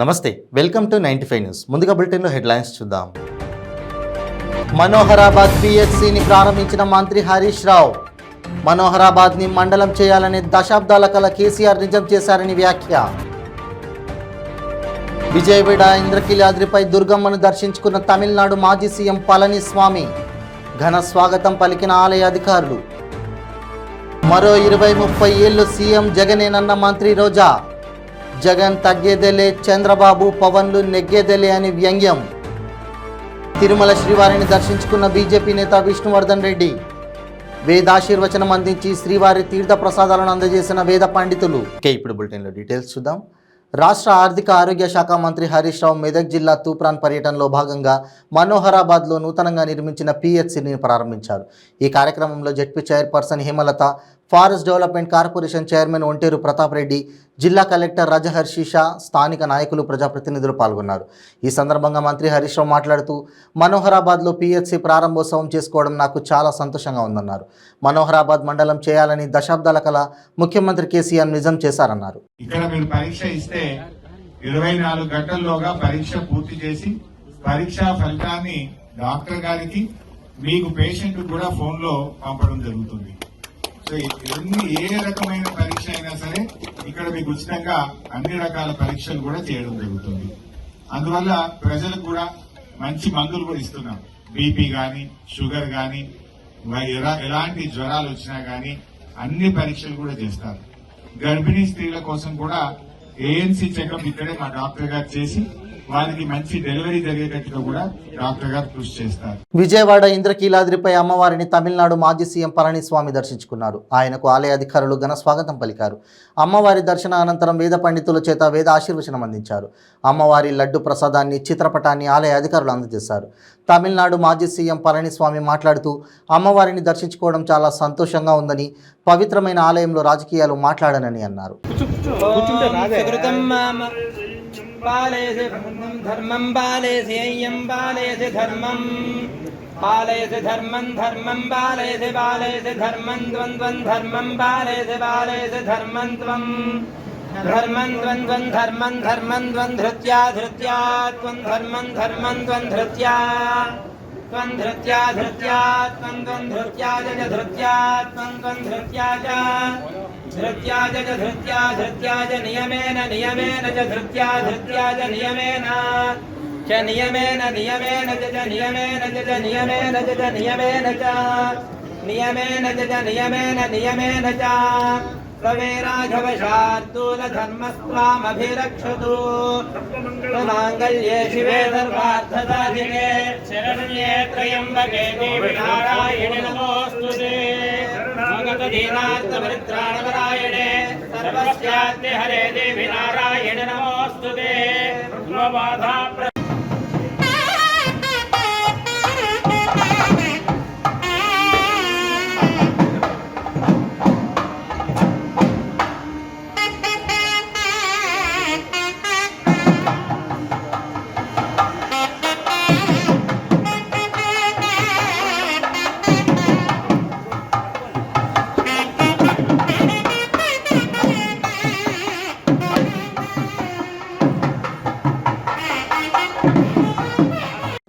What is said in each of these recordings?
నమస్తే, welcome to 95 news. ముందుగా బులెటిన్లో హెడ్లైన్స్ చూద్దాం. మనోహరాబాద్ పిహెచ్సిని ప్రారంభించిన మంత్రి హరీష్ రావు. మనోహరాబాద్ని మండలం చేయాలని దశాబ్దాల కల కేసీఆర్ నిజం చేశారని వ్యాఖ్య. విజయవాడ ఇంద్రకీలాద్రిపై దుర్గమ్మను దర్శించుకున్న తమిళనాడు మాజీ సీఎం పళనిస్వామి. ఘన స్వాగతం పలికిన ఆలయ అధికారులు. మరో 20-30 ఏళ్లు సీఎం జగనేనన్న మంత్రి రోజా. జగన్ తగ్గేదేలే, చంద్రబాబు పవన్లు నెగ్గేదేలే అని వ్యంగ్యం. తిరుమల శ్రీవారిని దర్శించుకున్న బీజేపీ నేత విష్ణువర్ధన్ రెడ్డి. వేదాశీర్వచనం అందించి శ్రీవారి తీర్థ ప్రసాదాలను అందజేసిన వేద పండితులు. ఇప్పుడు బులెటిన్లో డీటెయిల్స్ చూద్దాం. రాష్ట్ర ఆర్థిక ఆరోగ్య శాఖ మంత్రి హరీష్ రావు మెదక్ జిల్లా తూప్రాన్ పర్యటనలో భాగంగా మనోహరాబాద్లో నూతనంగా నిర్మించిన పిహెచ్సిని ప్రారంభించారు. ఈ కార్యక్రమంలో ZP chairperson Hemalatha, forest development corporation chairman Onteru Pratap Reddy, జిల్లా కలెక్టర్ రాజహర్షిషా, స్థానిక నాయకులు, ప్రజాప్రతినిధులు పాల్గొన్నారు. ఈ సందర్భంగా మంత్రి హరీష్ రావు మాట్లాడుతూ, మనోహరాబాద్లో పిహెచ్సి ప్రారంభోత్సవం చేసుకోవడం నాకు చాలా సంతోషంగా ఉందన్నారు. మనోహరాబాద్ మండలం చేయాలని దశాబ్దాల కల ముఖ్యమంత్రి కేసీఆర్ నిజం చేశారన్నారు. ఇక్కడ మీరు పరీక్ష ఇస్తే 24 గంటల్లోగా పరీక్ష పూర్తి చేసి పరీక్షా ఫలితాన్ని డాక్టర్ గారికి, మీకు పేషెంట్ కూడా ఫోన్ లో పంపడం జరుగుతుంది. సో ఏ రకమైన పరీక్ష అయినా సరే ఇక్కడ మీకు ఉచితంగా అన్ని రకాల పరీక్షలు కూడా చేయడం జరుగుతుంది. అందువల్ల ప్రజలకు కూడా మంచి మందులు కూడా ఇస్తున్నాం. బీపీ గాని, షుగర్ గాని, ఎలాంటి జ్వరాలు వచ్చినా గాని అన్ని పరీక్షలు కూడా చేస్తారు. గర్భిణీ స్త్రీల కోసం కూడా ఏఎన్సీ చెకప్ ఇక్కడే మా డాక్టర్ గారు చేసి వారికి మంచి డెలివరీ జరిగేటట్టుగా కూడా డాక్టర్ గారు కృషి చేస్తారు. విజయవాడ ఇంద్రకీలాద్రిపై అమ్మవారిని తమిళనాడు మాజీ సీఎం పళనిస్వామి దర్శించుకున్నారు. ఆయనకు ఆలయ అధికారులు ఘన స్వాగతం పలికారు. అమ్మవారి దర్శన అనంతరం వేద పండితుల చేత వేద ఆశీర్వచనం అందించారు. అమ్మవారి లడ్డు ప్రసాదాన్ని, చిత్రపటాన్ని ఆలయ అధికారులు అందజేశారు. తమిళనాడు మాజీ సీఎం పళనిస్వామి మాట్లాడుతూ, అమ్మవారిని దర్శించుకోవడం చాలా సంతోషంగా ఉందని, పవిత్రమైన ఆలయంలో రాజకీయాలు మాట్లాడనని అన్నారు. పాలేసే ధర్మం పాలేసే అయ్యం పాలేసే ధర్మం పాలేసే ధర్మం ధర్మం పాలేసే పాలేసే ధర్మం ద్వంద్వం ధర్మం పాలేసే పాలేసే ధర్మం త్వం ధర్మం ద్వంద్వం ధర్మం ధర్మం ద్వం ధృత్యా ధృత్యా త్వం ధర్మం ధర్మం ద్వం ధృత్యా త్వం ధృత్యా ధృత్యా త్వం ద్వం ధృత్యా జ ధృత్యా త్వం ద్వం ధృత్యా జ ధృత్యా జ ధృత్యా ధృత్యా జ నియమేన నియమేన జ ధృత్యా ధృత్యా జ నియమేన చ నియమేన నియమేన జ నియమేన జ నియమేన జ నియమేన చ నియమేన జ నియమేన నియమేన చ ప్రవేరాఘవశార్దూల ధర్మస్వామభిరక్షతు మాంగళ్యే శివే సర్వార్థసాధికే శరణ్యే త్రయంబకే దేవి నారాయణి నమోస్తుతే దీనార్థపరిత్రాణపరాయణే సర్వస్యాద్య హరే దేవి నారాయణి నమోస్తుతే మమబాధా.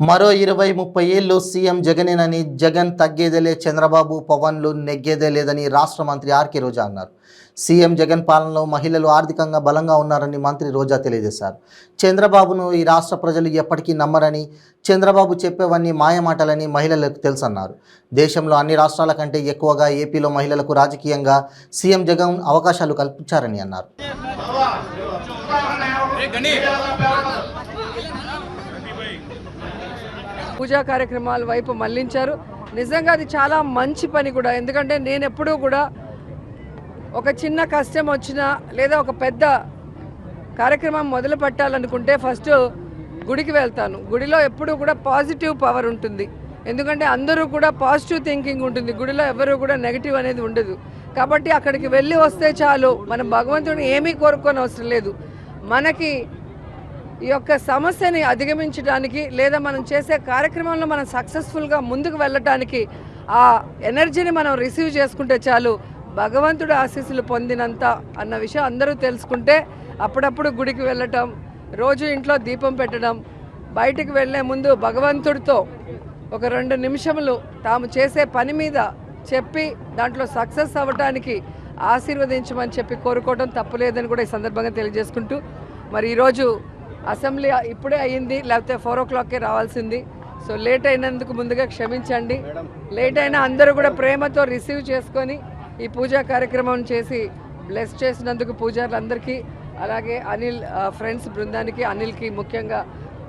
మరో 20-30 ఏళ్లు సీఎం జగనేనని, జగన్ తగ్గేదేలే, చంద్రబాబు పవన్లు నెగ్గేదే లేదని రాష్ట్ర మంత్రి ఆర్కే రోజా అన్నారు. సీఎం జగన్ పాలనలో మహిళలు ఆర్థికంగా బలంగా ఉన్నారని మంత్రి రోజా తెలియజేశారు. చంద్రబాబును ఈ రాష్ట్ర ప్రజలు ఎప్పటికీ నమ్మరని, చంద్రబాబు చెప్పేవన్నీ మాయమాటలని మహిళలకు తెలుసన్నారు. దేశంలో అన్ని రాష్ట్రాల కంటే ఎక్కువగా ఏపీలో మహిళలకు రాజకీయంగా సీఎం జగన్ అవకాశాలు కల్పించారని అన్నారు. పూజా కార్యక్రమాల వైపు మళ్లించారు. నిజంగా అది చాలా మంచి పని కూడా. ఎందుకంటే నేను ఎప్పుడూ కూడా ఒక చిన్న కష్టం వచ్చినా లేదా ఒక పెద్ద కార్యక్రమం మొదలు పెట్టాలనుకుంటే ఫస్ట్ గుడికి వెళ్తాను. గుడిలో ఎప్పుడూ కూడా పాజిటివ్ పవర్ ఉంటుంది. ఎందుకంటే అందరూ కూడా పాజిటివ్ థింకింగ్ ఉంటుంది. గుడిలో ఎవరు కూడా నెగిటివ్ అనేది ఉండదు. కాబట్టి అక్కడికి వెళ్ళి వస్తే చాలు. మనం భగవంతుడిని ఏమీ కోరుకోని అవసరం లేదు. మనకి ఈ యొక్క సమస్యని అధిగమించడానికి లేదా మనం చేసే కార్యక్రమంలో మనం సక్సెస్ఫుల్గా ముందుకు వెళ్ళటానికి ఆ ఎనర్జీని మనం రిసీవ్ చేసుకుంటే చాలు. భగవంతుడు ఆశీస్సులు పొందినంత అన్న విషయం అందరూ తెలుసుకుంటే అప్పుడప్పుడు గుడికి వెళ్ళటం, రోజు ఇంట్లో దీపం పెట్టడం, బయటికి వెళ్ళే ముందు భగవంతుడితో ఒక 2 నిమిషములు తాము చేసే పని మీద చెప్పి దాంట్లో సక్సెస్ అవ్వటానికి ఆశీర్వదించమని చెప్పి కోరుకోవడం తప్పులేదని కూడా ఈ సందర్భంగా తెలియజేసుకుంటూ, మరి ఈరోజు అసెంబ్లీ ఇప్పుడే అయ్యింది, లేకపోతే 4 o'clockకే రావాల్సింది. సో లేట్ అయినందుకు ముందుగా క్షమించండి. లేట్ అయినా అందరూ కూడా ప్రేమతో రిసీవ్ చేసుకొని ఈ పూజా కార్యక్రమం చేసి బ్లెస్ చేసినందుకు పూజారులందరికీ, అలాగే అనిల్ ఫ్రెండ్స్ బృందానికి, అనిల్కి ముఖ్యంగా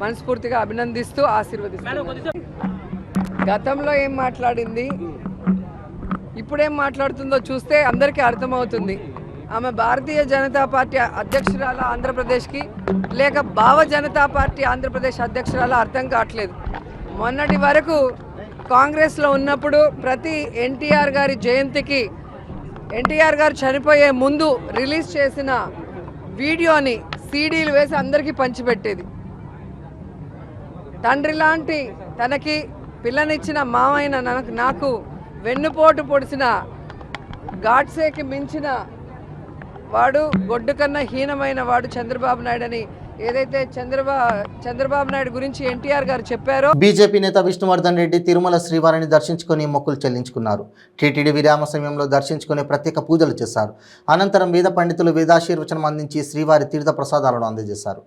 మనస్ఫూర్తిగా అభినందిస్తూ ఆశీర్వదిస్తున్నాను. గతంలో ఏం మాట్లాడింది, ఇప్పుడేం మాట్లాడుతుందో చూస్తే అందరికీ అర్థమవుతుంది. ఆమె భారతీయ జనతా పార్టీ అధ్యక్షురాల ఆంధ్రప్రదేశ్కి, లేక భావ జనతా పార్టీ ఆంధ్రప్రదేశ్ అధ్యక్షురాల అర్థం కావట్లేదు. మొన్నటి వరకు కాంగ్రెస్లో ఉన్నప్పుడు ప్రతి ఎన్టీఆర్ గారి జయంతికి ఎన్టీఆర్ గారు చనిపోయే ముందు రిలీజ్ చేసిన వీడియోని సీడీలు వేసి అందరికీ పంచిపెట్టేది. తండ్రి లాంటి తనకి పిల్లనిచ్చిన మామైన నాకు వెన్నుపోటు పొడిచిన గాడ్సేకి మించిన వాడు, గొడ్డు కన్నా హీనమైన వాడు చంద్రబాబు నాయుడు అని ఏదైతే చంద్రబాబు నాయుడు గురించి ఎన్టీఆర్ గారు చెప్పారో. బీజేపీ నేత విష్ణువర్ధన్ రెడ్డి తిరుమల శ్రీవారిని దర్శించుకుని మొక్కులు చెల్లించుకున్నారు. టీటీడీ విరామ సమయంలో దర్శించుకుని ప్రత్యేక పూజలు చేశారు. అనంతరం వేద పండితులు వేదాశీర్వచనం అందించి శ్రీవారి తీర్థ ప్రసాదాలను అందజేశారు.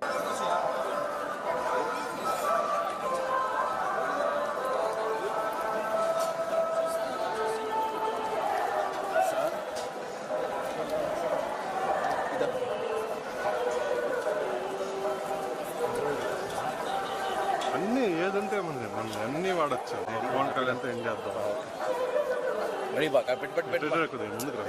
అన్నీ ఏదంటే మనం అన్నీ వాడచ్చు. ఫోన్ కాల్ ఎంత ఏం చేద్దాం ముందుకు రా.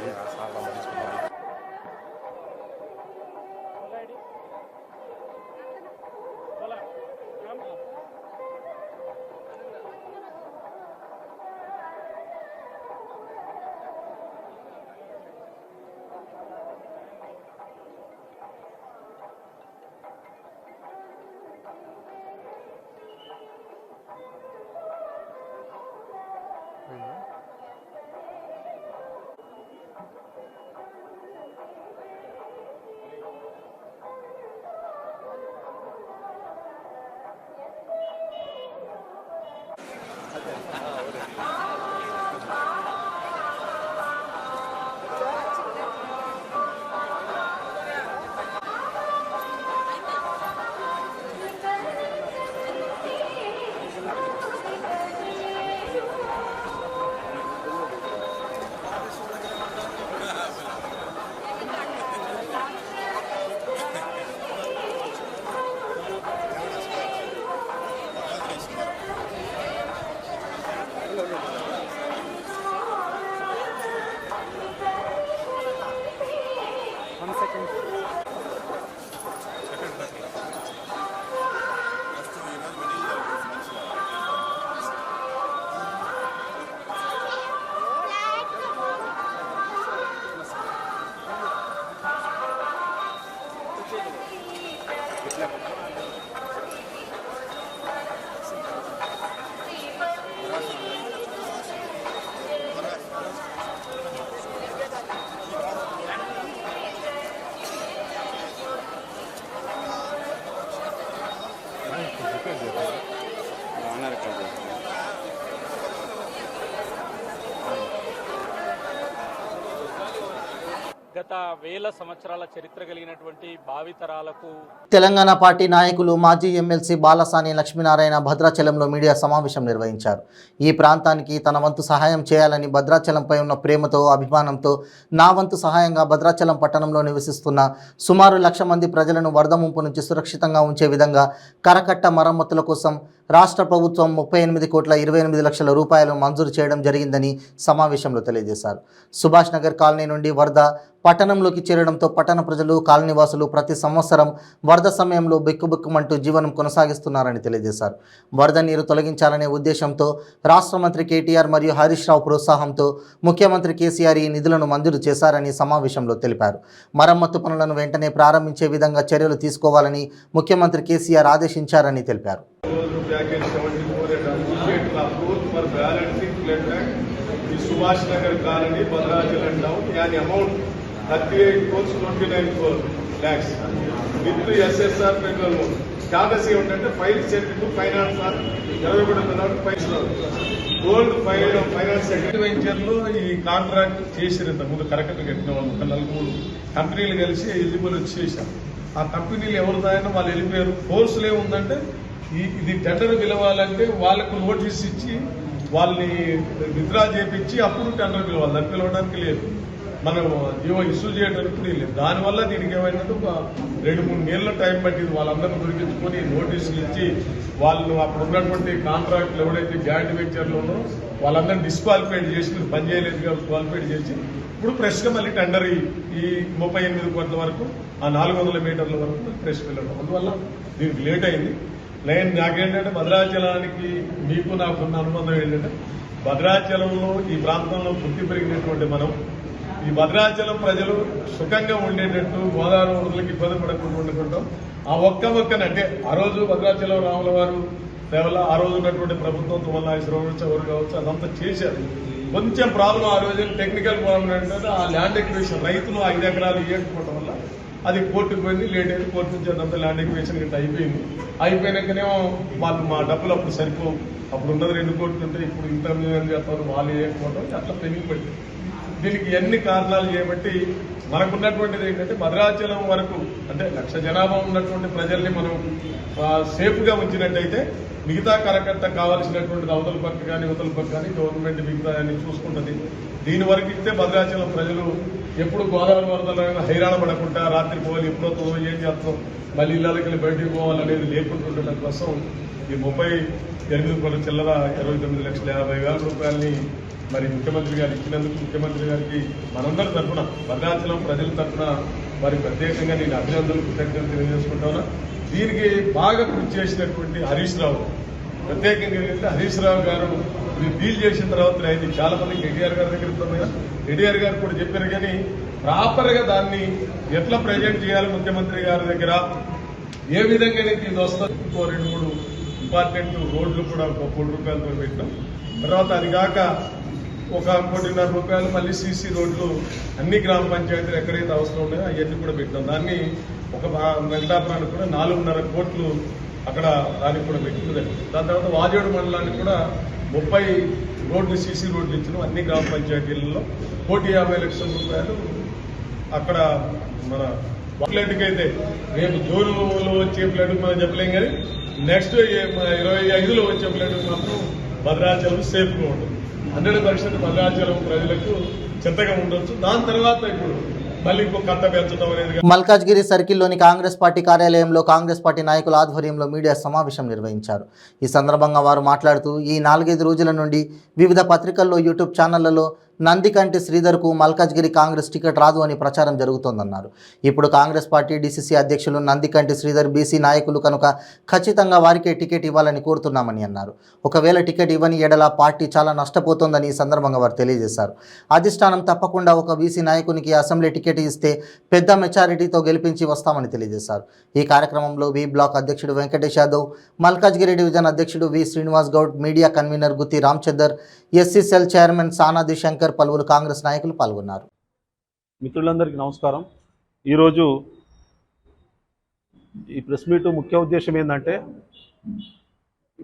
గత వేల సంవత్సరాల చరిత్ర కలిగినటువంటి భావితరాలకు తెలంగాణ పార్టీ నాయకులు మాజీ ఎమ్మెల్సీ బాలసాని లక్ష్మీనారాయణ భద్రాచలంలో మీడియా సమావేశం నిర్వహించారు. ఈ ప్రాంతానికి తన వంతు సహాయం చేయాలని, భద్రాచలంపై ఉన్న ప్రేమతో, అభిమానంతో నా వంతు సహాయంగా భద్రాచలం పట్టణంలో నివసిస్తున్న సుమారు 1,00,000 మంది ప్రజలను వరద ముంపు నుంచి సురక్షితంగా ఉంచే విధంగా కరకట్ట మరమ్మతుల కోసం రాష్ట్ర ప్రభుత్వం 38,28,00,000 రూపాయలు మంజూరు చేయడం జరిగిందని సమావేశంలో తెలియజేశారు. సుభాష్ నగర్ కాలనీ నుండి వరద పట్టణంలోకి చేరడంతో పట్టణ ప్రజలు, కాలనీవాసులు ప్రతి సంవత్సరం వరద సమయంలో బిక్కుబిక్కుమంటూ జీవనం కొనసాగిస్తున్నారని తెలియజేశారు. వరద నీరు తొలగించాలనే ఉద్దేశంతో రాష్ట్ర మంత్రి కేటీఆర్ మరియు హరీష్ రావు ప్రోత్సాహంతో ముఖ్యమంత్రి కేసీఆర్ ఈ నిధులను మంజూరు చేశారని సమావేశంలో తెలిపారు. మరమ్మతు పనులను వెంటనే ప్రారంభించే విధంగా చర్యలు తీసుకోవాలని ముఖ్యమంత్రి కేసీఆర్ ఆదేశించారని తెలిపారు. Subhash Nagar colony Bhadrachalam town any amount 38 crores 29 lakhs with SSR federal loan. Status ఏమిటంటే file set to finance are 23 files gold finance venture లో ఈ కాంట్రాక్ట్ చేసారు. ఇంత ముందు కరెక్ట్ కట్టిన వాళ్ళు ఒక 4 కంపెనీలు కలిసి ఎలిజిబుల్ వచ్చేసారు. ఆ కంపెనీలు ఎవరిదాయన వాళ్ళు వెళ్ళిపోయారు. ఫోర్స్లో ఏముందంటే ఇది టెండర్ పిలవాలంటే వాళ్ళకు నోటీస్ ఇచ్చి వాళ్ళని విత్డ్రా చేయించి అప్పుడు టెండర్ పిలవాలి. దాన్ని పిలవడానికి లేదు, మనం జీవో ఇష్యూ చేయడానికి లేదు. దానివల్ల దీనికి ఏమైనట్టు ఒక 2-3 నెలల టైం పట్టింది. వాళ్ళందరినీ దొరికించుకొని నోటీసులు ఇచ్చి వాళ్ళు అప్పుడు ఉన్నటువంటి కాంట్రాక్ట్లు ఎవరైతే జాయింట్ వెంచర్లో ఉన్నారో వాళ్ళందరినీ డిస్క్వాలిఫైడ్ చేసి మీరు పని చేయలేదు కాబట్టి క్వాలిఫైడ్ చేసి ఇప్పుడు ఫ్రెష్ గా మళ్ళీ టెండర్ ఈ 38 కోట్ల వరకు ఆ 400 మీటర్ల వరకు ఫ్రెష్ వెళ్ళడం. అందువల్ల దీనికి లేట్ అయింది. నాకేంటంటే భద్రాచలానికి మీకు నాకున్న అనుబంధం ఏంటంటే భద్రాచలంలో ఈ ప్రాంతంలో పుట్టి పెరిగినటువంటి మనం ఈ భద్రాచలం ప్రజలు సుఖంగా ఉండేటట్టు గోదావరి వరదలకు ఇబ్బంది పడకుండా ఉండుకుంటాం. ఆ ఒక్కనంటే ఆ రోజు భద్రాచలం రాముల వారు కేవలం ఆ రోజు ఉన్నటువంటి ప్రభుత్వం తుమ్మలనాగేశ్వరరావు కావచ్చు ఎవరు కావచ్చు అదంతా చేశారు. కొంచెం ప్రాబ్లం ఆ రోజు టెక్నికల్ ప్రాబ్లం ఏంటంటే ఆ ల్యాండ్ ఎక్విజిషన్ రైతులు 5 ఎకరాలు ఇవ్వకపోవడం వల్ల అది కోర్టుకు పోయింది. లేట్ అయింది. కోర్టు నుంచి అదంతా ల్యాండ్ ఎక్విజిషన్ గిట్ట అయిపోయినాకనేమో వాళ్ళు మా డబ్బులు అప్పుడు సరిపోవు. అప్పుడు ఉన్నది 2 కోట్లు ఉంటే ఇప్పుడు ఇంత చేస్తారు వాళ్ళు వేయకపోవడం అట్లా పెండింగ్ పెట్టి దీనికి ఎన్ని కారణాలు చేయబట్టి మనకున్నటువంటిది ఏంటంటే భద్రాచలం వరకు అంటే 1,00,000 జనాభా ఉన్నటువంటి ప్రజల్ని మనం సేఫ్ గా ఉంచినట్టయితే మిగతా కరకట్ట కావాల్సినటువంటి అవతల పక్క కానీ యువతల పక్క కానీ గవర్నమెంట్ మిగతా చూసుకుంటుంది. దీని వరకు ఇస్తే భద్రాచలం ప్రజలు ఎప్పుడు గోదావరి వరదలైనా హైరాణ పడకుండా రాత్రి పోవాలి ఎప్పుడో ఏం చేస్తాం మళ్ళీ ఇళ్ళకి బయటికి పోవాలనేది లేకుండా ఉండటం కోసం ఈ 38 కోట్ల చిల్లర 29,50,000 రూపాయలని మరి ముఖ్యమంత్రి గారు ఇచ్చినందుకు ముఖ్యమంత్రి గారికి మనందరి తరఫున భద్రాచలం ప్రజల తరఫున మరి ప్రత్యేకంగా నేను అభినందనలు కృతజ్ఞతలు తెలియజేసుకుంటాను. దీనికి బాగా కృషి చేసినటువంటి హరీష్ రావు ప్రత్యేకంగా ఏంటంటే హరీష్ రావు గారు ఇది డీల్ చేసిన తర్వాత అయింది. చాలా మందికి ఎన్టీఆర్ గారి దగ్గర పోయినా ఎన్టీఆర్ గారు కూడా చెప్పారు కానీ ప్రాపర్ గా దాన్ని ఎట్లా ప్రజెంట్ చేయాలి ముఖ్యమంత్రి గారి దగ్గర ఏ విధంగా ఇది వస్తుంది. 2-3 ఇంపార్టెంట్ రోడ్లు కూడా 1 కోటి రూపాయలతో పెట్టినాం. తర్వాత అది కాక 1.5 కోటి మళ్ళీ సీసీ రోడ్లు అన్ని గ్రామ పంచాయతీలు ఎక్కడైతే అవసరం ఉన్నాయో అవన్నీ కూడా పెట్టాం. దాన్ని ఒక వెంకటాపురానికి కూడా 4.5 కోట్లు అక్కడ దానికి కూడా పెట్టింది. దాని తర్వాత వాజేడు మండలానికి కూడా 30 రోడ్లు సీసీ రోడ్లు ఇచ్చినాం. అన్ని గ్రామ పంచాయతీలలో 1,50,00,000 రూపాయలు అక్కడ మన ఫ్లడ్కి అయితే రేపు జూన్లో వచ్చే ఫ్లడ్ మనం చెప్పలేం కానీ నెక్స్ట్ 25లో వచ్చే ఫ్లడ్ మాత్రం భద్రాచలం సేఫ్గా ఉంటుంది. 100% భద్రాచలం ప్రజలకు చెత్తగా ఉండొచ్చు. దాని తర్వాత ఇప్పుడు మళ్ళీ ఇంకో కట్ట పెంచడం అనేది. మల్కాజ్గిరి సర్కిల్లోని కాంగ్రెస్ పార్టీ కార్యాలయంలో కాంగ్రెస్ పార్టీ నాయకుల ఆధ్వర్యంలో మీడియా సమావేశం నిర్వహించారు. ఈ సందర్భంగా వారు మాట్లాడుతూ ఈ 4-5 రోజుల నుండి వివిధ పత్రికల్లో యూట్యూబ్ ఛానళ్లలో నందికంటి శ్రీధర్కు మల్కాజ్గిరి కాంగ్రెస్ టికెట్ రాదు అని ప్రచారం జరుగుతోందన్నారు. ఇప్పుడు కాంగ్రెస్ పార్టీ డీసీసీ అధ్యక్షులు నందికంటి శ్రీధర్ బీసీ నాయకులు కనుక ఖచ్చితంగా వారికే టికెట్ ఇవ్వాలని కోరుతున్నామని అన్నారు. ఒకవేళ టికెట్ ఇవ్వని ఎడల పార్టీ చాలా నష్టపోతోందని ఈ సందర్భంగా వారు తెలియజేశారు. అధిష్టానం తప్పకుండా ఒక బీసీ నాయకునికి అసెంబ్లీ టికెట్ ఇస్తే పెద్ద మెజారిటీతో గెలిపించి వస్తామని తెలియజేశారు. ఈ కార్యక్రమంలో వి బ్లాక్ అధ్యక్షుడు వెంకటేష్ యాదవ్, మల్కాజ్గిరి డివిజన్ అధ్యక్షుడు V Srinivas Goud, media convener Gutti Ramachandar, SC cell chairman Sanadi Shankar, పలువురు కాంగ్రెస్ నాయకులు పాల్గొన్నారు. మిత్రులందరికీ నమస్కారం. ఈరోజు ఈ ప్రెస్ మీట్ ముఖ్య ఉద్దేశం ఏంటంటే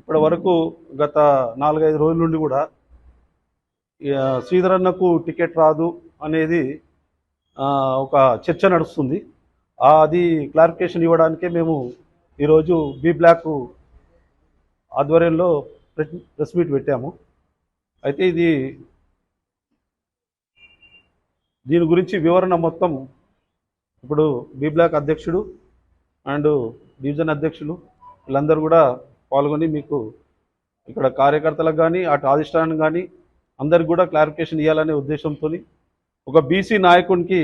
ఇప్పటి వరకు గత 4-5 రోజుల నుండి కూడా శ్రీధరన్నకు టికెట్ రాదు అనేది ఒక చర్చ నడుస్తుంది. అది క్లారిఫికేషన్ ఇవ్వడానికే మేము ఈరోజు బి బ్లాక్ ఆధ్వర్యంలో ప్రెస్ మీట్ పెట్టాము. అయితే దీని గురించి వివరణ మొత్తం ఇప్పుడు బి బ్లాక్ అధ్యక్షుడు అండ్ డివిజన్ అధ్యక్షులు వీళ్ళందరూ కూడా పాల్గొని మీకు ఇక్కడ కార్యకర్తలకు కానీ అటు అధిష్టానం కానీ అందరికి కూడా క్లారిఫికేషన్ ఇవ్వాలనే ఉద్దేశంతో ఒక బీసీ నాయకునికి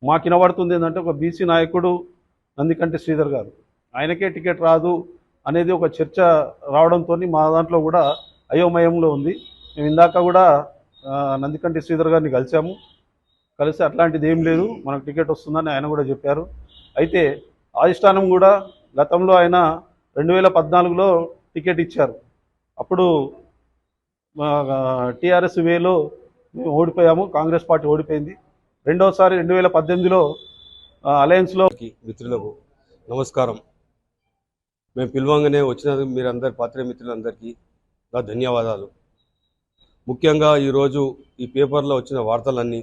మాకు వినబడుతుంది ఏంటంటే ఒక బీసీ నాయకుడు నందికంటి శ్రీధర్ గారు ఆయనకే టికెట్ రాదు అనేది ఒక చర్చ రావడంతో మా దాంట్లో కూడా అయోమయంలో ఉంది. మేము ఇందాక కూడా నందికంటి శ్రీధర్ గారిని కలిసి అట్లాంటిది ఏం లేదు, మనకు టికెట్ వస్తుందని ఆయన కూడా చెప్పారు. అయితే అధిష్టానం కూడా గతంలో ఆయన 2014లో టికెట్ ఇచ్చారు. అప్పుడు టీఆర్ఎస్ వేలో మేము ఓడిపోయాము, కాంగ్రెస్ పార్టీ ఓడిపోయింది. రెండోసారి 2018లో అలయన్స్లో మిత్రులకు నమస్కారం. మేము పిలవంగానే వచ్చినందుకు మీరందరి పాత్రికేయ మిత్రులందరికీ నా ధన్యవాదాలు. ముఖ్యంగా ఈరోజు ఈ పేపర్లో వచ్చిన వార్తలన్నీ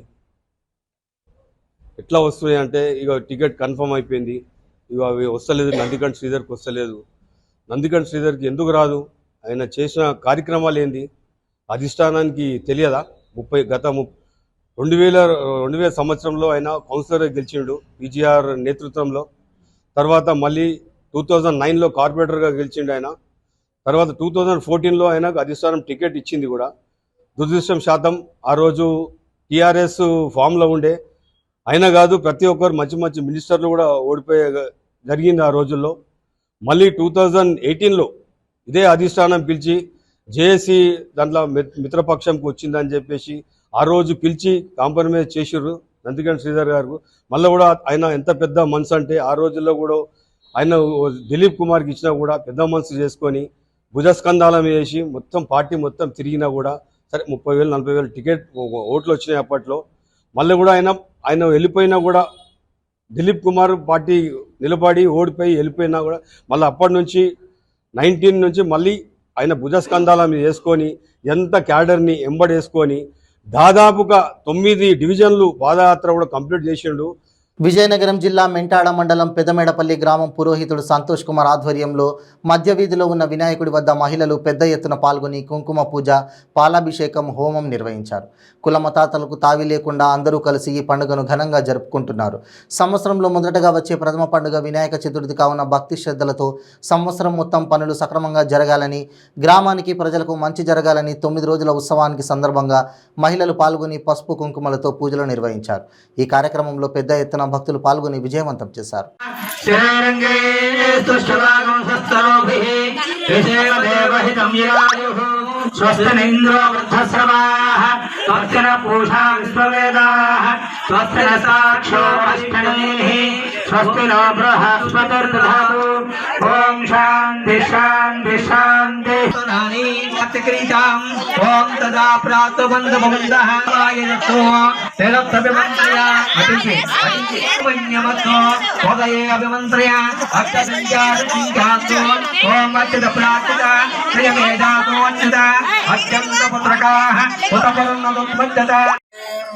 ఎట్లా వస్తున్నాయి అంటే, ఇక టికెట్ కన్ఫర్మ్ అయిపోయింది, ఇక అవి వస్తలేదు, నందికంఠ శ్రీధర్కి వస్తలేదు. నందికంఠ శ్రీధర్కి ఎందుకు రాదు? ఆయన చేసిన కార్యక్రమాలు ఏంది అధిష్టానానికి తెలియదా? 2000 సంవత్సరంలో ఆయన కౌన్సిలర్గా గెలిచిండు పీజీఆర్ నేతృత్వంలో. తర్వాత మళ్ళీ 2009లో కార్పొరేటర్గా గెలిచిండు ఆయన. తర్వాత 2014లో ఆయనకు అధిష్టానం టికెట్ ఇచ్చింది కూడా. దురదృష్టం శాతం ఆ రోజు టీఆర్ఎస్ ఫామ్లో ఉండే, అయినా కాదు ప్రతి ఒక్కరు మంచి మంచి మినిస్టర్లు కూడా ఓడిపోయే జరిగింది ఆ రోజుల్లో. మళ్ళీ 2018లో ఇదే అధిష్టానం పిలిచి జేఏసీ దాంట్లో మిత్రపక్షంకి వచ్చిందని చెప్పేసి ఆ రోజు పిలిచి కాంప్రమైజ్ చేసిర్రు నందికంఠ శ్రీధర్ గారు. మళ్ళీ కూడా ఆయన ఎంత పెద్ద మనసు అంటే, ఆ రోజుల్లో కూడా ఆయన దిలీప్ కుమార్కి ఇచ్చినా కూడా పెద్ద మనసు చేసుకొని భుజస్కంధాలం వేసి మొత్తం పార్టీ మొత్తం తిరిగినా కూడా సరే 30,000-40,000 టికెట్ ఓట్లు వచ్చినాయి అప్పట్లో. మళ్ళీ కూడా ఆయన వెళ్ళిపోయినా కూడా దిలీప్ కుమార్ పార్టీ నిలబడి ఓడిపోయి వెళ్ళిపోయినా కూడా మళ్ళీ అప్పటి నుంచి 19 నుంచి మళ్ళీ ఆయన భుజస్కంధాల మీద వేసుకొని ఎంత క్యాడర్ని ఎంబడేసుకొని దాదాపుగా 9 డివిజన్లు పాదయాత్ర కూడా కంప్లీట్ చేసిండు. విజయనగరం జిల్లా మెంటాడ మండలం పెదమేడపల్లి గ్రామం పురోహితుడు సంతోష్ కుమార్ ఆధ్వర్యంలో మధ్య వీధిలో ఉన్న వినాయకుడి వద్ద మహిళలు పెద్ద ఎత్తున పాల్గొని కుంకుమ పూజ, పాలాభిషేకం, హోమం నిర్వహించారు. కుల మతాతలకు తావి లేకుండా అందరూ కలిసి ఈ పండుగను ఘనంగా జరుపుకుంటున్నారు. సంవత్సరంలో మొదటగా వచ్చే ప్రథమ పండుగ వినాయక చతుర్థి కావున భక్తి శ్రద్ధలతో సంవత్సరం మొత్తం పనులు సక్రమంగా జరగాలని, గ్రామానికి ప్రజలకు మంచి జరగాలని 9 రోజుల ఉత్సవానికి సందర్భంగా మహిళలు పాల్గొని పసుపు కుంకుమలతో పూజలు నిర్వహించారు. ఈ కార్యక్రమంలో పెద్ద ఎత్తున భక్తులు పాల్గొని విజయవంతం చేశారు. స్వస్తినింద్రో వృద్ధశ్రవాః స్వస్తిన పూషా విశ్వవేదాః స్వస్తిన సాక్షో అష్టనీః స్వస్తినో బృహస్పతిర్దధాతు. ఓం శాంతి శాంతి శాంతి. క్రీతాం ఓం తదా ప్రాతోబంధముందః వాయనతో తెలప్రభిమంత్రయ అతిథి వన్యమతో ఉదయే అభిమంత్రయ అష్టసంచారసించాతో ఓం అత్యద ప్రాతిక శ్రియవేదాతో అన్యత అత్యంత పుత్రకాః ఉతపరుణదుపద్యత.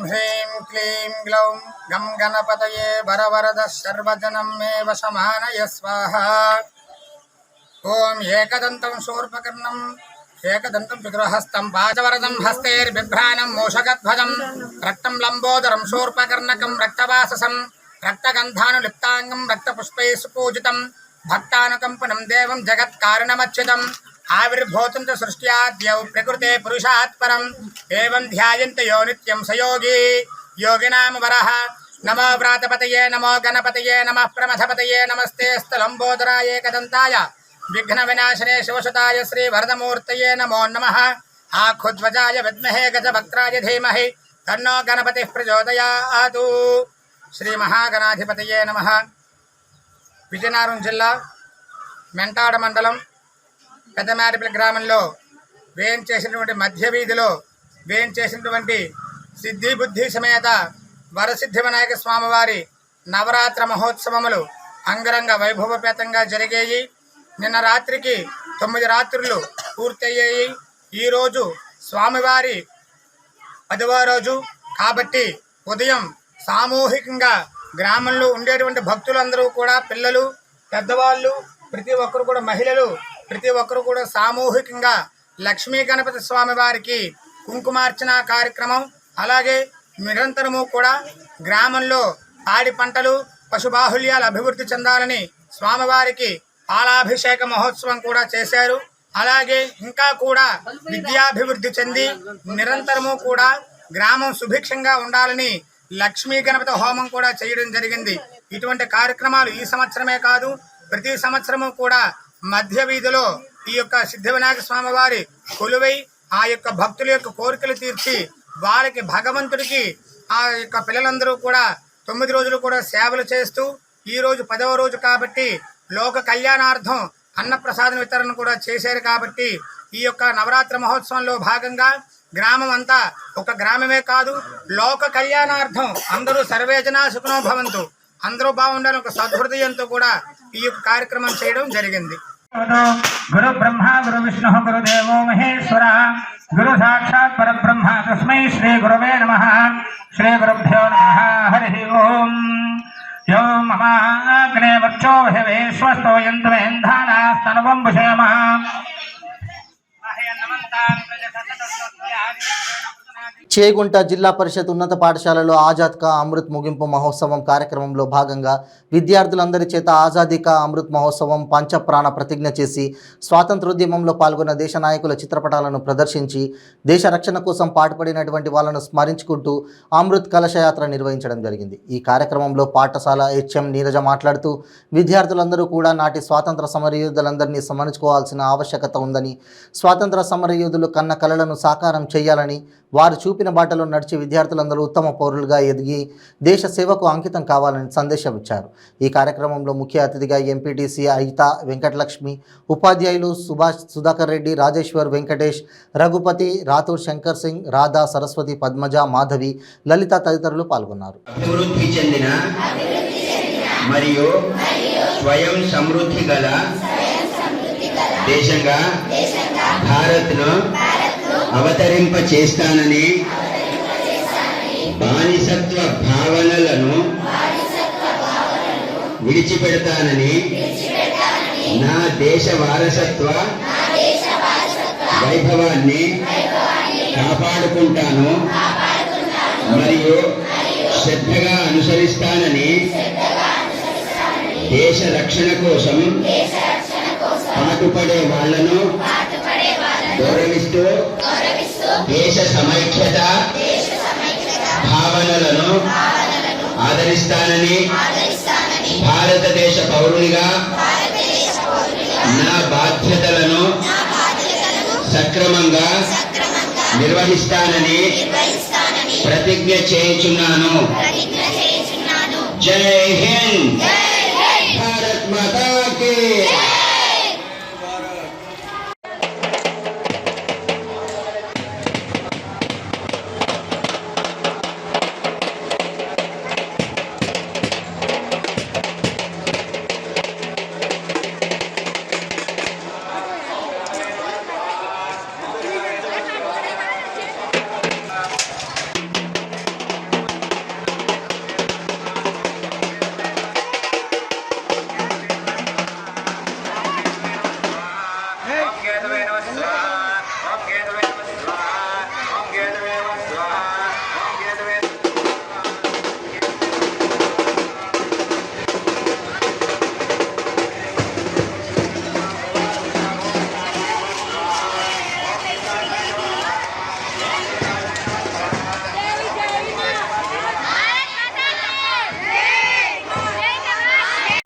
హ్రీం క్లీం గ్లౌం గం గణపతయే వరవరద సర్వజనం మే వశమానయ స్వాహా. ఓం ఏకదంతం శూర్పకర్ణం ఏకదంతం చతుర్హస్తం పాశవరదం హస్తైర్బిభ్రాణం మూషకధ్వజం రక్తం లంబోదరం శూర్పకర్ణకం రక్తవాససం రక్తగంధానులిప్తాంగం రక్తపుష్పై సుపూజితం భక్తానుకంపనం దేవం జగత్కారణమచ్యుతం ఆవిర్భూతం చ సృష్ట్యాద్యౌ ప్రకృతే పురుషాత్ పరం ఏవం ధ్యాయంత యో నిత్యం సయోగి యోగినామ వరః. నమో వ్రాతపతయే నమో గణపతయే నమః ప్రమథపతయే నమస్తే స్థలంబోదరాయ ఏకదంతాయ విఘ్న వినాశనే శివసుతాయ శ్రీ వరదమూర్తయే నమో నమః. ఆఖుధ్వజాయ విద్మహే గజవక్త్రాయ ధీమహి తన్నో గణపతిః ప్రచోదయాతు. శ్రీ మహాగణాధిపతయే నమః. విజయనగరం జిల్లా మెంటాడ మండలం పెదమేడపల్లి గ్రామంలో వేయించేసినటువంటి మధ్య వీధిలో వేయించేసినటువంటి సిద్ధి బుద్ధి సమేత వరసిద్ధి వినాయక స్వామివారి నవరాత్ర మహోత్సవములు అంగరంగ వైభవపేతంగా జరిగాయి. నిన్న రాత్రికి 9 రాత్రులు పూర్తయ్యాయి. ఈరోజు స్వామివారి 10వ రోజు కాబట్టి ఉదయం సామూహికంగా గ్రామంలో ఉండేటువంటి భక్తులందరూ కూడా, పిల్లలు, పెద్దవాళ్ళు, ప్రతి ఒక్కరు కూడా, మహిళలు ప్రతి ఒక్కరు కూడా సామూహికంగా లక్ష్మీ గణపతి స్వామి వారికి కుంకుమార్చన కార్యక్రమం, అలాగే నిరంతరము కూడా గ్రామంలో పాడి పంటలు, పశుబాహుల్యాలు అభివృద్ధి చెందాలని స్వామివారికి పాలాభిషేక మహోత్సవం కూడా చేశారు. అలాగే ఇంకా కూడా విద్యాభివృద్ధి చెంది నిరంతరము కూడా గ్రామం సుభిక్షంగా ఉండాలని లక్ష్మీ గణపతి హోమం కూడా చేయడం జరిగింది. ఇటువంటి కార్యక్రమాలు ఈ సంవత్సరమే కాదు, ప్రతి సంవత్సరము కూడా మధ్య వీధిలో ఈ యొక్క సిద్ధి వినాయక స్వామి వారి కొలువై ఆ యొక్క భక్తుల యొక్క కోరికలు తీర్చి వారికి భగవంతుడికి ఆ యొక్క పిల్లలందరూ కూడా 9 రోజులు కూడా సేవలు చేస్తూ ఈ రోజు 10వ రోజు కాబట్టి లోక కళ్యాణార్థం అన్నప్రసాదం వితరణ కూడా చేశారు. కాబట్టి ఈ యొక్క నవరాత్రి మహోత్సవంలో భాగంగా గ్రామం అంతా ఒక గ్రామమే కాదు, లోక కళ్యాణార్థం అందరూ సర్వే జనా సుఖనో భవంతు, అందరూ బాగుండాలని ఒక సద్హృదయంతో కూడా ఈ యొక్క కార్యక్రమం చేయడం జరిగింది. గురు బ్రహ్మ గురు విష్ణు గురుదేవో మహేశ్వర గురు సాక్షాత్ పరబ్రహ్మ తస్మై శ్రీ గురవే నమః. శ్రీ గురుభ్యో నమః. హరి ఓం. యో మమాగ్నే వర్చో భవేశ్వస్తో యంత్రేంధానాస్తనువం భుషేమ. చేగుంట జిల్లా పరిషత్ ఉన్నత పాఠశాలలో ఆజాద్ కా అమృత్ ముగింపు మహోత్సవం కార్యక్రమంలో భాగంగా విద్యార్థులందరి చేత ఆజాదీ కా అమృత్ మహోత్సవం పంచప్రాణ ప్రతిజ్ఞ చేసి స్వాతంత్రోద్యమంలో పాల్గొన్న దేశ నాయకుల చిత్రపటాలను ప్రదర్శించి దేశ రక్షణ కోసం పాటుపడినటువంటి వాళ్ళను స్మరించుకుంటూ అమృత్ కలశయాత్ర నిర్వహించడం జరిగింది. ఈ కార్యక్రమంలో పాఠశాల హెచ్ఎం నీరజ మాట్లాడుతూ విద్యార్థులందరూ కూడా నాటి స్వాతంత్ర సమరయోధులందరినీ స్మరించుకోవాల్సిన ఆవశ్యకత ఉందని, స్వాతంత్ర సమరయోధులు కన్న కలలను సాకారం చేయాలని, వారు చూపిన బాటలో నడిచి విద్యార్థులందరూ ఉత్తమ పౌరులుగా ఎదిగి దేశ సేవకు అంకితం కావాలని సందేశం ఇచ్చారు. ఈ కార్యక్రమంలో ముఖ్య అతిథిగా ఎంపీటీసీ అయితా వెంకటలక్ష్మి, ఉపాధ్యాయులు సుభాష్ సుధాకర్ రెడ్డి, రాజేశ్వర్, వెంకటేష్, రఘుపతి, రాథోడ్ శంకర్ సింగ్, రాధా, సరస్వతి, పద్మజ, మాధవి, లలిత తదితరులు పాల్గొన్నారు. అభివృద్ధి చెందిన మరియు స్వయం సమృద్ధి గల దేశంగా భారత్ను అవతరింప చేస్తానని, బానిసత్వ భావనలను విడిచిపెడతానని, నా దేశ వారసత్వ వైభవాన్ని కాపాడుకుంటాను మరియు శ్రద్ధగా అనుసరిస్తానని, దేశ రక్షణ కోసం పాటుపడే వాళ్లను గౌరవిస్తూ దేశ సమైక్యత భావనలను ఆదరిస్తానని, భారతదేశ పౌరునిగా నా బాధ్యతలను సక్రమంగా నిర్వహిస్తానని ప్రతిజ్ఞ చేయుచున్నాను. జై హింద్. భారత్ మాతా కీ.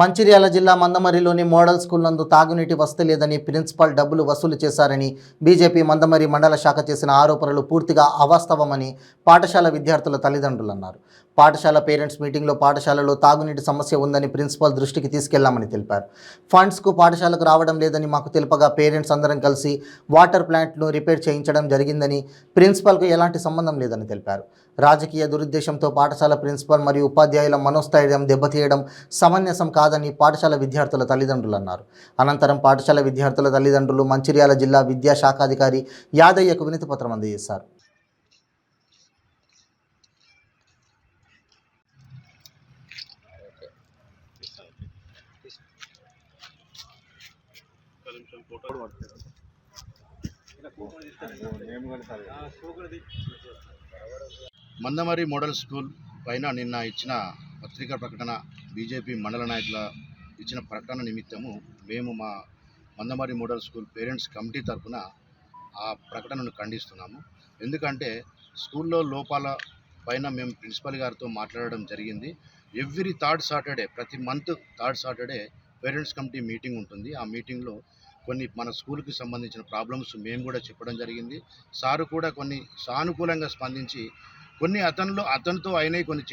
మంచిర్యాల జిల్లా మందమరిలోని మోడల్ స్కూల్ నందు తాగునీటి వసతి లేదని ప్రిన్సిపాల్ డబ్బులు వసూలు చేశారని బీజేపీ మందమరి మండల శాఖ చేసిన ఆరోపణలు పూర్తిగా అవాస్తవమని పాఠశాల విద్యార్థుల తల్లిదండ్రులు అన్నారు. పాఠశాల పేరెంట్స్ మీటింగ్లో పాఠశాలలో తాగునీటి సమస్య ఉందని ప్రిన్సిపాల్ దృష్టికి తీసుకెళ్లామని తెలిపారు. ఫండ్స్కు పాఠశాలకు రావడం లేదని మాకు తెలుపగా పేరెంట్స్ అందరం కలిసి వాటర్ ప్లాంట్ను రిపేర్ చేయించడం జరిగిందని, ప్రిన్సిపాల్కు ఎలాంటి సంబంధం లేదని తెలిపారు. రాజకీయ దురుద్దేశంతో పాఠశాల ప్రిన్సిపల్ మరియు ఉపాధ్యాయుల మనోస్థైర్యం దెబ్బతీయడం సమంజసం కాదని పాఠశాల విద్యార్థుల తల్లిదండ్రులు అన్నారు. అనంతరం పాఠశాల విద్యార్థుల తల్లిదండ్రులు మంచిర్యాల జిల్లా విద్యాశాఖాధికారి యాదయ్యకు వినతి పత్రం అందజేశారు. మందమరి మోడల్ స్కూల్ పైన నిన్న ఇచ్చిన పత్రికా ప్రకటన, బీజేపీ మండల నాయకుల ఇచ్చిన ప్రకటన నిమిత్తము మేము మా Mandamarri model school parents committee తరఫున ఆ ప్రకటనను ఖండిస్తున్నాము. ఎందుకంటే స్కూల్లో లోపాల పైన మేము ప్రిన్సిపల్ గారితో మాట్లాడడం జరిగింది. ఎవ్రీ థర్డ్ సాటర్డే, ప్రతి month third Saturday parents committee meeting ఉంటుంది. ఆ మీటింగ్లో కొన్ని మన స్కూల్కి సంబంధించిన ప్రాబ్లమ్స్ మేము కూడా చెప్పడం జరిగింది. సారు కూడా కొన్ని సానుకూలంగా స్పందించి కొన్ని అతనితో అయినవి కొన్ని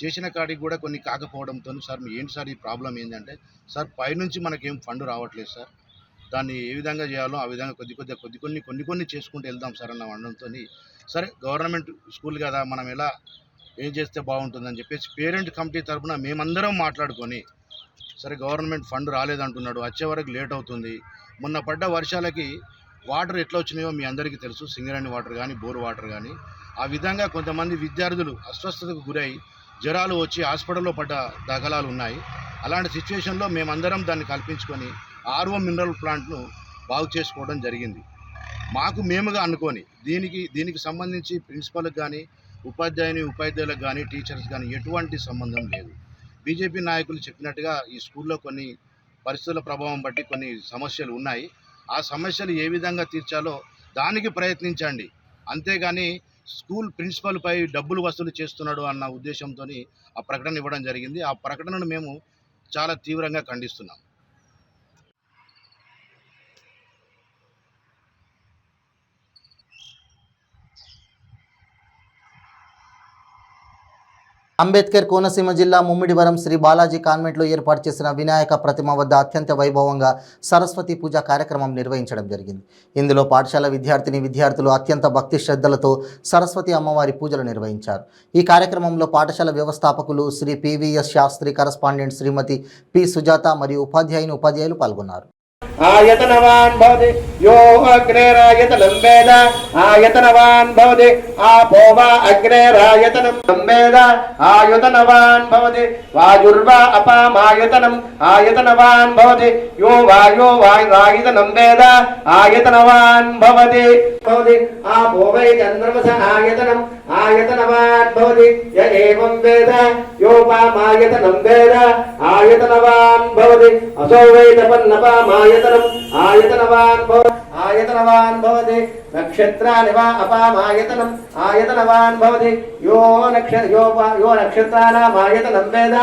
చేసిన కాడికి కూడా కొన్ని కాకపోవడంతో, సార్ ఏంటి సార్ ఈ ప్రాబ్లం ఏంటంటే, సార్ పైనుంచి మనకేం ఫండ్ రావట్లేదు సార్, దాన్ని ఏ విధంగా చేయాలో ఆ విధంగా కొన్ని చేసుకుంటూ వెళ్దాం సార్ అన్న అనడంతో సరే గవర్నమెంట్ స్కూల్ కదా మనం ఎలా ఏం చేస్తే బాగుంటుందని చెప్పేసి పేరెంట్ కమిటీ తరఫున మేమందరం మాట్లాడుకొని సరే గవర్నమెంట్ ఫండ్ రాలేదంటున్నాడు, వచ్చే వరకు లేట్ అవుతుంది. మొన్న పడ్డ వర్షాలకి వాటర్ ఎట్లా వచ్చినాయో మీ అందరికీ తెలుసు, సింగరేణి వాటర్ కానీ బోర్ వాటర్ కానీ. ఆ విధంగా కొంతమంది విద్యార్థులు అస్వస్థతకు గురై జ్వరాలు వచ్చి హాస్పిటల్లో పడ్డ దాఖలాలు ఉన్నాయి. అలాంటి సిచ్యువేషన్లో మేమందరం దాన్ని కల్పించుకొని ఆర్ఓ మినరల్ ప్లాంట్ను బాగు చేసుకోవడం జరిగింది. మేముగా అనుకొని దీనికి సంబంధించి ప్రిన్సిపల్కి కానీ ఉపాధ్యాయులకు కానీ టీచర్స్ కానీ ఎటువంటి సంబంధం లేదు. బీజేపీ నాయకులు చెప్పినట్టుగా ఈ స్కూల్లో కొన్ని పరిస్థితుల ప్రభావం బట్టి కొన్ని సమస్యలు ఉన్నాయి. ఆ సమస్యలు ఏ విధంగా తీర్చాలో దానికి ప్రయత్నించండి, అంతేగాని స్కూల్ ప్రిన్సిపల్పై డబ్బులు వసూలు చేస్తున్నాడు అన్న ఉద్దేశంతో ఆ ప్రకటన ఇవ్వడం జరిగింది. ఆ ప్రకటనను మేము చాలా తీవ్రంగా ఖండిస్తున్నాం. అంబేద్కర్ కోనసీమ జిల్లా ముమ్మిడివరం శ్రీ బాలాజీ కాన్వెంట్లో ఏర్పాటు చేసిన వినాయక ప్రతిమ వద్ద అత్యంత వైభవంగా సరస్వతి పూజ కార్యక్రమం నిర్వహించడం జరిగింది. ఇందులో పాఠశాల విద్యార్థులు అత్యంత భక్తి శ్రద్ధలతో సరస్వతి అమ్మవారి పూజలు నిర్వహించారు. ఈ కార్యక్రమంలో పాఠశాల వ్యవస్థాపకులు శ్రీ పివిఎస్ శాస్త్రి, కరస్పాండెంట్ శ్రీమతి పి సుజాత మరియు ఉపాధ్యాయులు పాల్గొన్నారు. आयतनवान् भवति यो अग्नेरायतनं वेद आयतनवान् भवति आपो वा अग्नेरायतनं वेद आयतनवान् भवति वायुर्वा अपामायतनम् आयतनवान् भवति यो वायुरायतनं वेद आयतनवान् भवति आपो वै चन्द्रमस आयतनम् आयतनवान् भवति य एवं वेद योपामायतनं वेद आयतनवान् भवति असो वै तपन्नपामायतनम् आयतनवान् भवति नक्षत्राणि वा अपामायतनम् आयतनवान् भवति यो नक्षत्राणाम् आयतनं वेद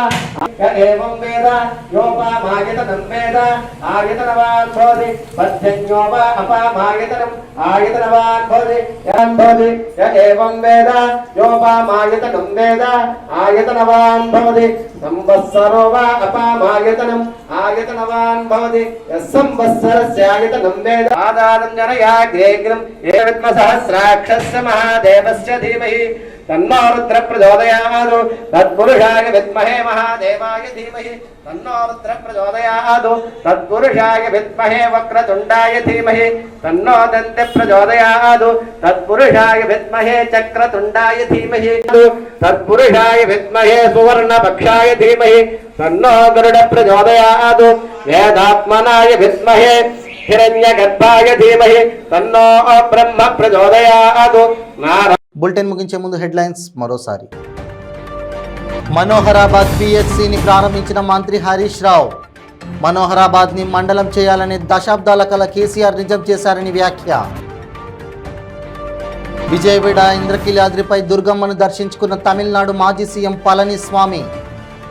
एवं वेद योपामायतनं वेद आयतनवान् भवति पद्यन्यो वा अपामायतनम् आयतनवान् भवति एवं वेद योपामायतनं वेद आयतनवान् भवति संवत्सरो वा अपामायतनम् आयतनवान् भवति संवत्सरस्य आयतनं वेद आदानं जनयाग्रेग्रम् ये विद्मसहस्राक्षस्य महादेवस्य धीमहि तन्नो रुद्र प्रचोदयात् तत्पुरुषाय विद्महे महादेवाय धीमहि तन्नो रुद्र प्रचोदयात् तत्पुरुषाय विद्महे वक्रतुण्डाय धीमहि तन्नो दन्ति प्रचोदयात् तत्पुरुषाय विद्महे चक्रतुण्डाय धीमहि तत्पुरुषाय विद्महे सुवर्णपक्षाय धीमहि तन्नो गरुड प्रचोदयात् वेदात्मनाय विद्महे हिरण्यगर्भाय धीमहि तन्नो ब्रह्म प्रचोदयात् బులెటిన్ ముగించే ముందు హెడ్లైన్స్ మరోసారి. మనోహరాబాద్ పిహెచ్సిని ప్రారంభించిన మంత్రి హరీష్ రావు. మనోహరాబాద్ని మండలం చేయాలని దశాబ్దాల కల కేసీఆర్ నిజం చేశారని వ్యాఖ్య. విజయవాడ ఇంద్రకీలాద్రిపై దుర్గమ్మను దర్శించుకున్న తమిళనాడు మాజీ సీఎం పళనిస్వామి.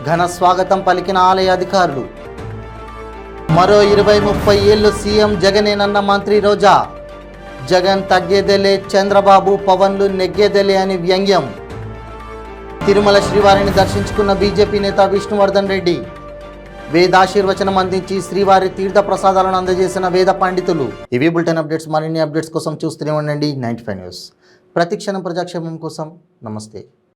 ఘన స్వాగతం పలికిన ఆలయ అధికారులు. మరో 20-30 ఏళ్లు సీఎం జగనేనన్న మంత్రి రోజా. జగన్ తగ్గేదేలే, చంద్రబాబు పవన్లు నెగ్గేదేలే అని వ్యంగ్యం. తిరుమల శ్రీవారిని దర్శించుకున్న బీజేపీ నేత విష్ణువర్ధన్ రెడ్డి. వేదాశీర్వచనం అందించి శ్రీవారి తీర్థ ప్రసాదాలను అందజేసిన వేద పండితులు. ఇవి బులెటిన్ అప్డేట్స్. మరిన్ని అప్డేట్స్ కోసం చూస్తూనే ఉండండి 95 న్యూస్. ప్రతిక్షణం ప్రజాక్షేమం కోసం. నమస్తే.